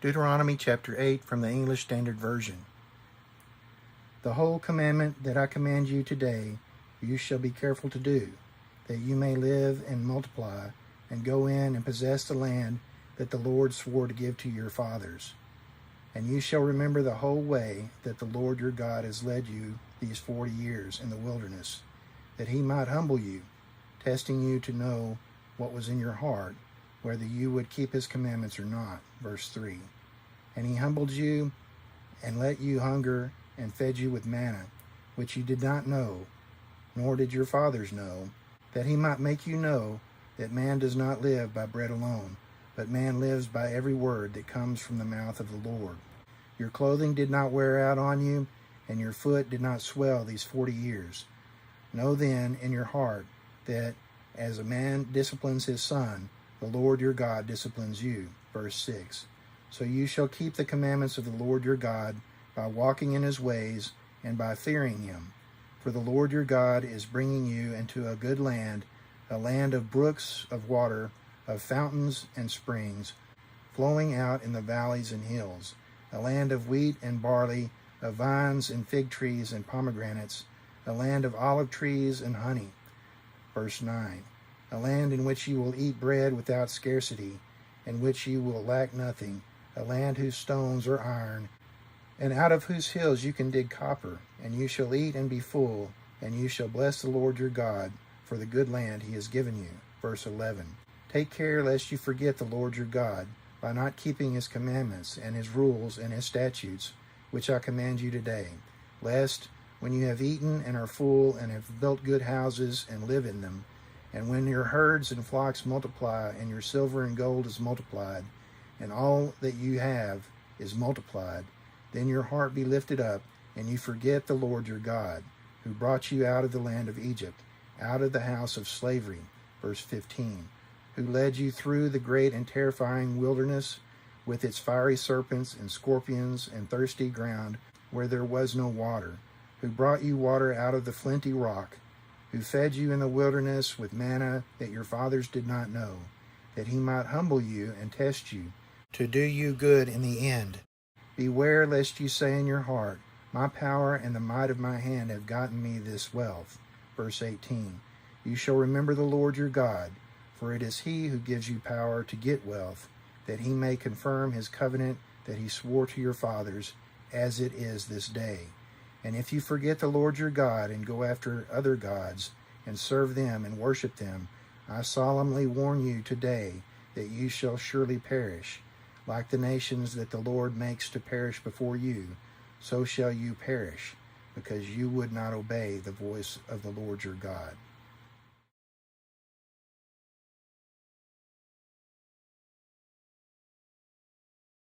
Deuteronomy chapter 8 from the English Standard Version. The whole commandment that I command you today, you shall be careful to do, that you may live and multiply, and go in and possess the land that the Lord swore to give to your fathers. And you shall remember the whole way that the Lord your God has led you these 40 years in the wilderness, that he might humble you, testing you to know what was in your heart, whether you would keep his commandments or not. Verse 3. And he humbled you and let you hunger and fed you with manna, which you did not know, nor did your fathers know, that he might make you know that man does not live by bread alone, but man lives by every word that comes from the mouth of the Lord. Your clothing did not wear out on you, and your foot did not swell these 40 years. Know then in your heart that as a man disciplines his son, the Lord your God disciplines you. Verse 6. So you shall keep the commandments of the Lord your God by walking in his ways and by fearing him. For the Lord your God is bringing you into a good land, a land of brooks of water, of fountains and springs, flowing out in the valleys and hills, a land of wheat and barley, of vines and fig trees and pomegranates, a land of olive trees and honey. Verse 9. A land in which you will eat bread without scarcity, in which you will lack nothing, a land whose stones are iron, and out of whose hills you can dig copper, and you shall eat and be full, and you shall bless the Lord your God for the good land he has given you. Verse 11. Take care lest you forget the Lord your God by not keeping his commandments and his rules and his statutes, which I command you today, lest when you have eaten and are full and have built good houses and live in them, and when your herds and flocks multiply, and your silver and gold is multiplied, and all that you have is multiplied, then your heart be lifted up, and you forget the Lord your God, who brought you out of the land of Egypt, out of the house of slavery. Verse 15. Who led you through the great and terrifying wilderness, with its fiery serpents and scorpions and thirsty ground, where there was no water, who brought you water out of the flinty rock, who fed you in the wilderness with manna that your fathers did not know, that he might humble you and test you, to do you good in the end. Beware lest you say in your heart, my power and the might of my hand have gotten me this wealth. Verse 18. You shall remember the Lord your God, for it is he who gives you power to get wealth, that he may confirm his covenant that he swore to your fathers, as it is this day. And if you forget the Lord your God and go after other gods and serve them and worship them, I solemnly warn you today that you shall surely perish. Like the nations that the Lord makes to perish before you, so shall you perish, because you would not obey the voice of the Lord your God.